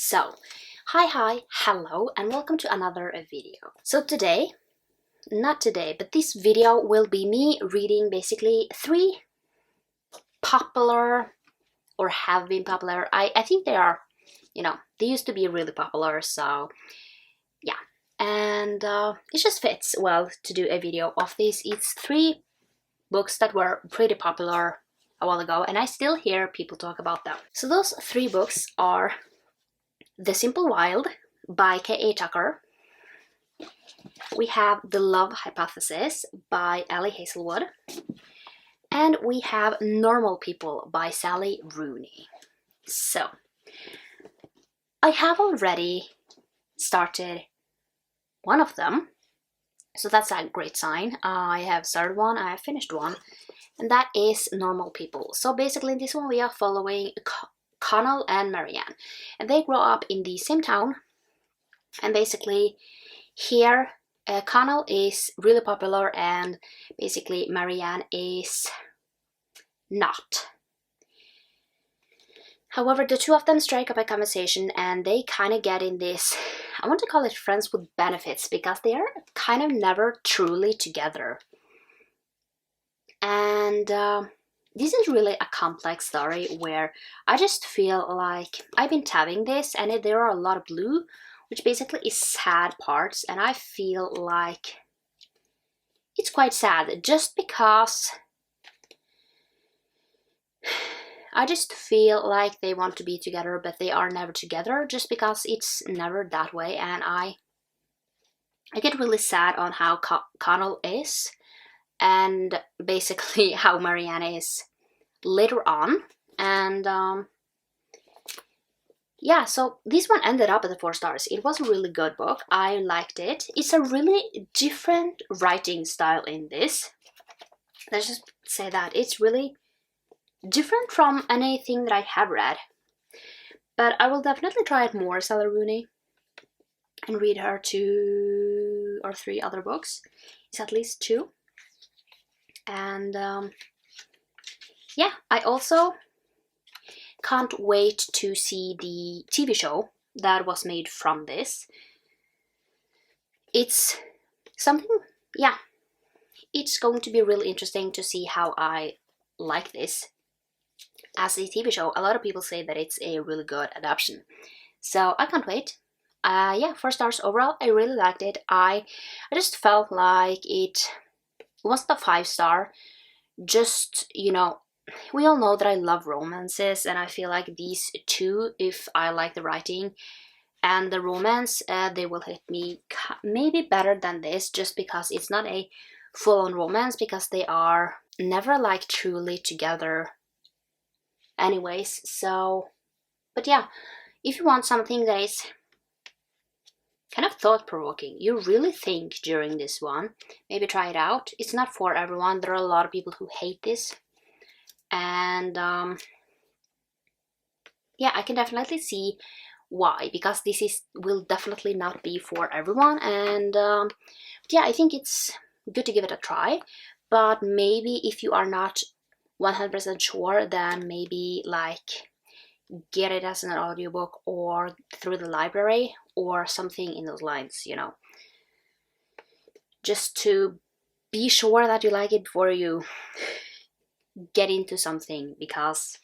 So, hi, hello, and welcome to another video. So today, not today, but this video will be me reading basically three popular, or have been popular. I think they are, they used to be really popular, so yeah. And it just fits well to do a video of this. It's three books that were pretty popular a while ago, and I still hear people talk about them. So those three books are The Simple Wild by K.A. Tucker. We have The Love Hypothesis by Ellie Hazelwood. And we have Normal People by Sally Rooney. So, I have already started one of them. So that's a great sign. I have started one, I have finished one. And that is Normal People. So basically in this one we are following Connell and Marianne. And they grow up in the same town. And basically here Connell is really popular and basically Marianne is not. However, the two of them strike up a conversation and they kind of get in this, I want to call it friends with benefits, because they are kind of never truly together. And this is really a complex story where I just feel like I've been tabbing this and there are a lot of blue, which basically is sad parts, and I feel like it's quite sad just because I just feel like they want to be together but they are never together, just because it's never that way. And I get really sad on how Connell is and basically how Marianne is later on. And yeah, so this one ended up at the 4 stars. It was a really good book. I liked it. It's a really different writing style in this. Let's just say that. It's really different from anything that I have read. But I will definitely try it more, Sally Rooney, and read her 2 or 3 other books. It's at least 2. And yeah, I also can't wait to see the TV show that was made from this. It's something, yeah, it's going to be really interesting to see how I like this as a TV show. A lot of people say that it's a really good adaptation, so I can't wait. Yeah, 4 stars overall. I really liked it. I just felt like it wasn't a 5-star. Just, we all know that I love romances, and I feel like these two, if I like the writing and the romance, they will hit me maybe better than this, just because it's not a full-on romance, because they are never like truly together anyways. So, but yeah, if you want something that is kind of thought-provoking, you really think during this one, maybe try it out. It's not for everyone. There are a lot of people who hate this. And yeah, I can definitely see why, because this will definitely not be for everyone. And yeah, I think it's good to give it a try. But maybe if you are not 100% sure, then maybe like get it as an audiobook or through the library or something in those lines, just to be sure that you like it before you get into something, because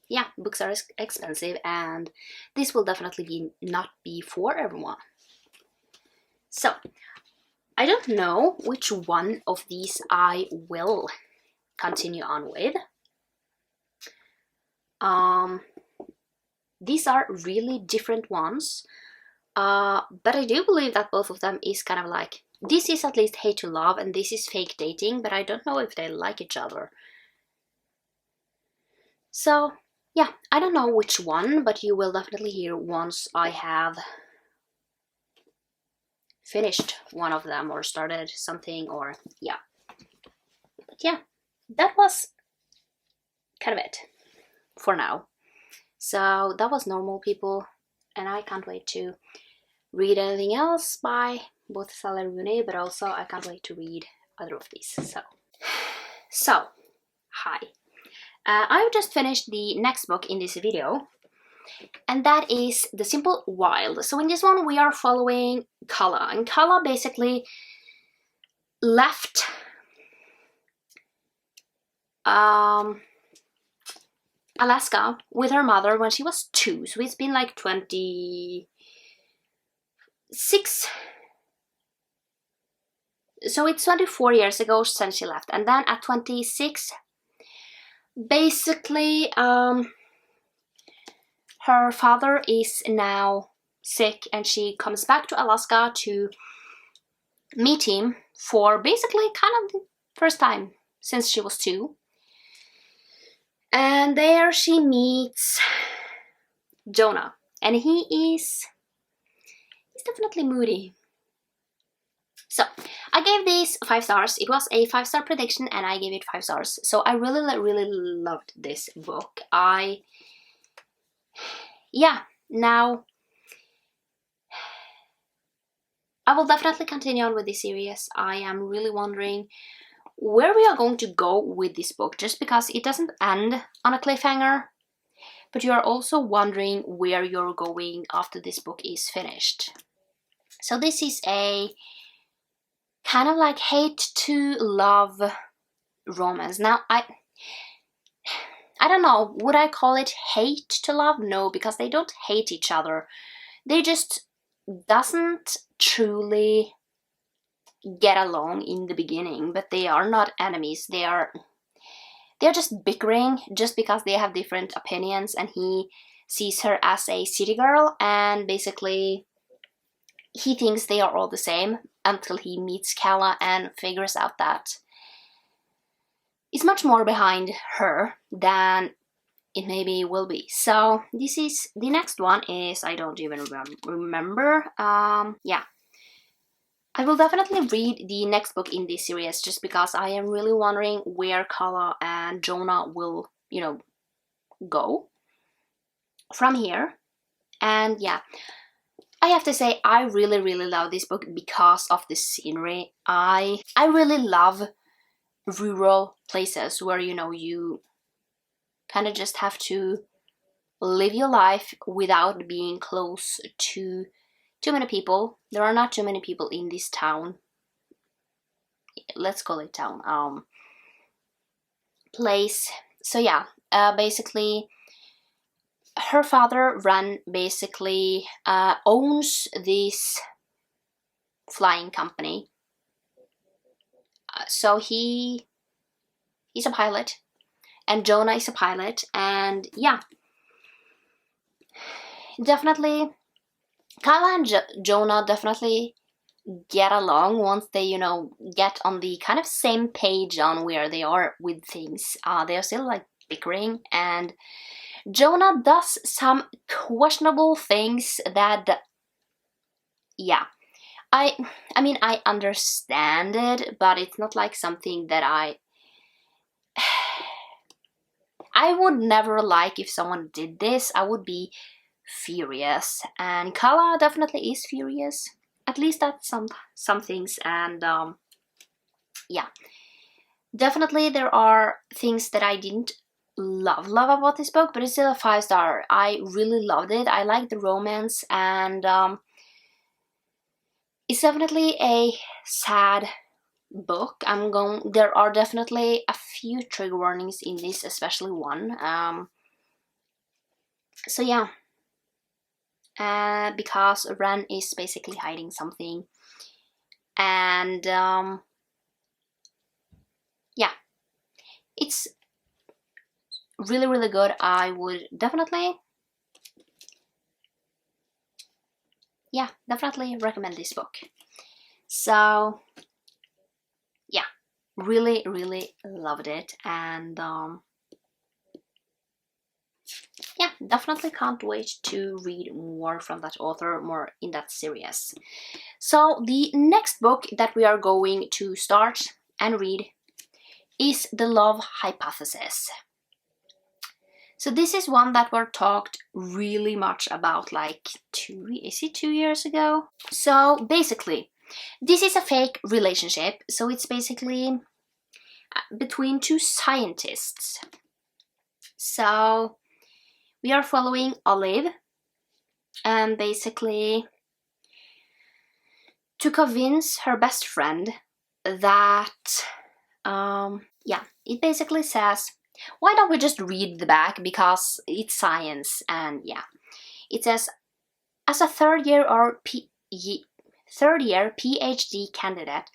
yeah, books are expensive and this will definitely not be for everyone. So I don't know which one of these I will continue on with. These are really different ones, but I do believe that both of them is kind of like, this is at least hate to love and this is fake dating, but I don't know if they like each other. So yeah, I don't know which one, but you will definitely hear once I have finished one of them or started something, or yeah. But yeah, that was kind of it for now. So that was Normal People, and I can't wait to read anything else by both Sally Rooney, but also I can't wait to read other of these. So hi. I've just finished the next book in this video, and that is The Simple Wild. So in this one we are following Kala, and Kala basically left Alaska with her mother when she was 2, so it's been like 26, so it's 24 years ago since she left. And then at 26, basically her father is now sick, and she comes back to Alaska to meet him for basically kind of the first time since she was 2. And there she meets Jonah, and he's definitely moody. So I gave this 5 stars. It was a 5-star prediction, and I gave it 5 stars. So I really loved this book. Now I will definitely continue on with this series. I am really wondering where we are going to go with this book, just because it doesn't end on a cliffhanger, but you are also wondering where you're going after this book is finished. So this is a kind of like hate to love romance. Now I don't know, would I call it hate to love? No, because they don't hate each other. They just doesn't truly get along in the beginning, but they are not enemies. They're just bickering just because they have different opinions, and he sees her as a city girl, and basically he thinks they are all the same until he meets Kala and figures out that it's much more behind her than it maybe will be. So this is the next one is, I don't even remember. Yeah, I will definitely read the next book in this series, just because I am really wondering where Kala and Jonah will, go from here. And yeah, I have to say I really love this book because of the scenery. I really love rural places where you kind of just have to live your life without being close to too many people. There are not too many people in this town. Let's call it town. Place. So yeah, basically her father basically owns this flying company. So he's a pilot, and Jonah is a pilot, and yeah, definitely Kala and Jonah definitely get along once they, get on the kind of same page on where they are with things. They are still like bickering, and Jonah does some questionable things that, yeah, I mean, I understand it, but it's not like something that I would never like. If someone did this, I would be furious, and Kala definitely is furious, at least at some things. And yeah, definitely there are things that I didn't love about this book, but it's still a 5-star. I really loved it. I like the romance, and it's definitely a sad book. There are definitely a few trigger warnings in this, especially one. So yeah, because Ren is basically hiding something, and yeah, it's really good. I would definitely recommend this book. So yeah, really loved it, and yeah, definitely can't wait to read more from that author, more in that series. So the next book that we are going to start and read is The Love Hypothesis. So this is one that were talked really much about like 2 years ago? So basically, this is a fake relationship. So it's basically between 2 scientists. So we are following Olive, and basically to convince her best friend that, yeah, it basically says, why don't we just read the back because it's science, and yeah, it says, as a third-year PhD candidate,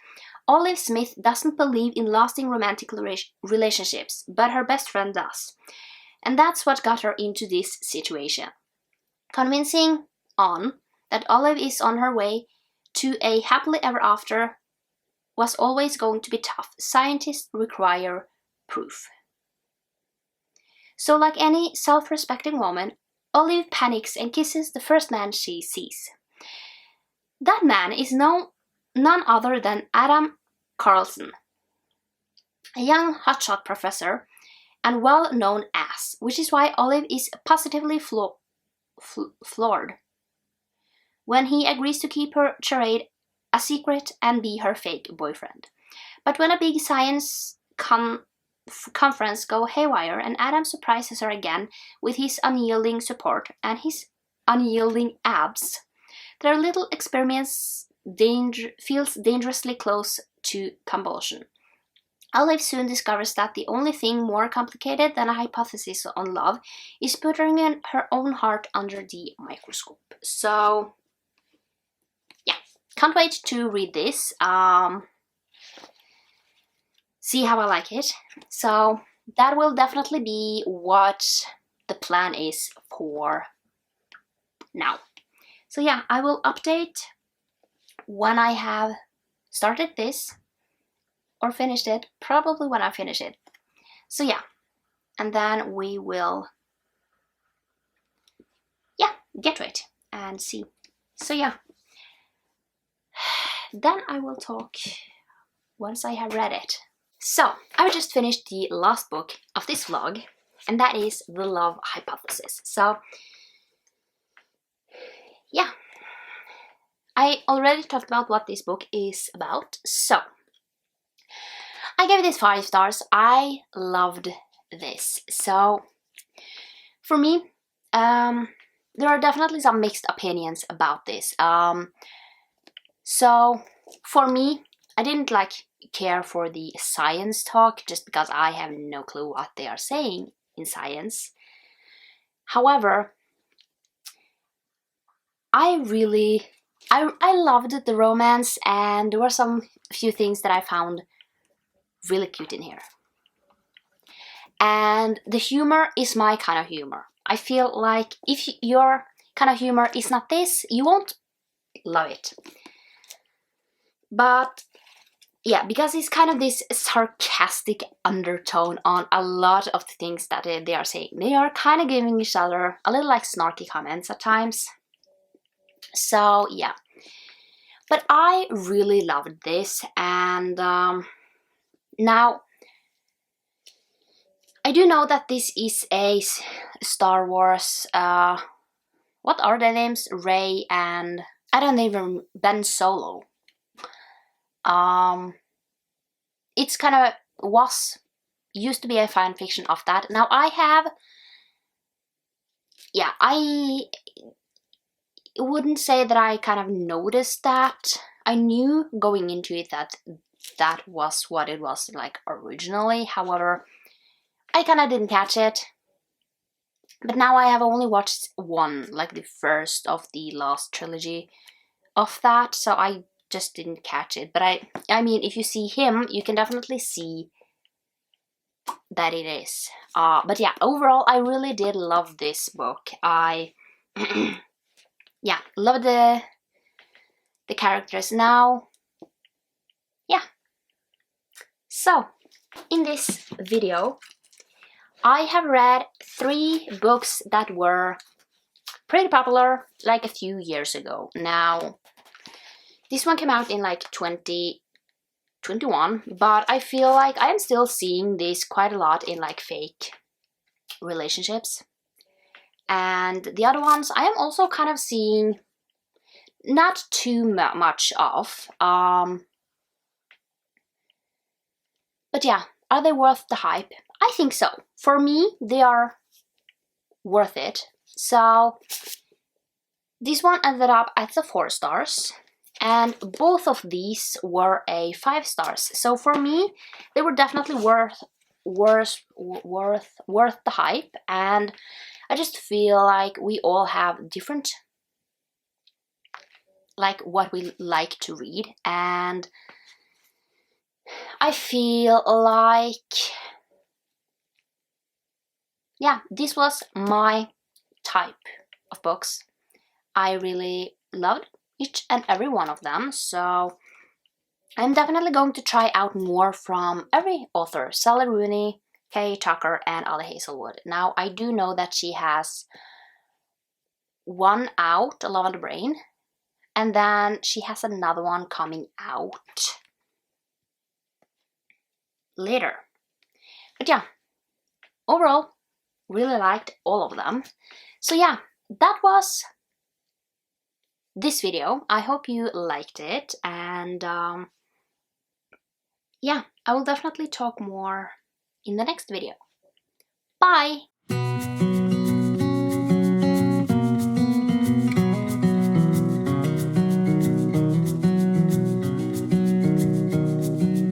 Olive Smith doesn't believe in lasting romantic relationships, but her best friend does. And that's what got her into this situation. Convincing On that Olive is on her way to a happily ever after was always going to be tough. Scientists require proof. So like any self-respecting woman, Olive panics and kisses the first man she sees. That man is none other than Adam Carlson, a young hotshot professor and well-known ass, which is why Olive is positively floored when he agrees to keep her charade a secret and be her fake boyfriend. But when a big science conference go haywire and Adam surprises her again with his unyielding support and his unyielding abs, their little experiments feels dangerously close to compulsion. Olive soon discovers that the only thing more complicated than a hypothesis on love is putting her own heart under the microscope. So, yeah, can't wait to read this. See how I like it. So, that will definitely be what the plan is for now. So yeah, I will update when I have started this or finished it, probably when I finish it. So yeah, and then we will, yeah, get to it and see. So yeah, then I will talk once I have read it. So, I just finished the last book of this vlog, and that is The Love Hypothesis. So, yeah, I already talked about what this book is about, so I gave this 5 stars. I loved this. So, for me, there are definitely some mixed opinions about this. So, for me, I didn't care for the science talk just because I have no clue what they are saying in science. However, I loved the romance, and there were few things that I found really cute in here. And the humor is my kind of humor. I feel like if your kind of humor is not this, you won't love it. But yeah, because it's kind of this sarcastic undertone on a lot of the things that they are saying. They are kind of giving each other a little snarky comments at times. So yeah, but I really loved this, and now I do know that this is a Star Wars, what are their names? Rey and, I don't even, Ben Solo. It's kind of used to be a fan fiction of that. Now I wouldn't say that I kind of noticed that. I knew going into it that was what it was like originally. However, I kind of didn't catch it. But now I have only watched one, like the first of the last trilogy of that, so I just didn't catch it. But I mean, if you see him, you can definitely see that it is. But yeah, overall, I really did love this book. I yeah, love the characters. Now, yeah. So, in this video, I have read 3 books that were pretty popular like a few years ago. Now, this one came out in like 2021, but I feel like I am still seeing this quite a lot in like fake relationships. And the other ones I am also kind of seeing not too much of. But yeah, are they worth the hype? I think so. For me, they are worth it. So this one ended up at the 4 stars, and both of these were a 5 stars. So for me, they were definitely worth the hype. And I just feel like we all have different, like, what we like to read, and I feel like, yeah, this was my type of books. I really loved each and every one of them, so I'm definitely going to try out more from every author: Sally Rooney, Kay Tucker, and Ali Hazelwood. Now, I do know that she has one out, A Love on the Brain, and then she has another one coming out later. But yeah, overall, really liked all of them. So yeah, that was this video. I hope you liked it, and yeah, I will definitely talk more in the next video. Bye!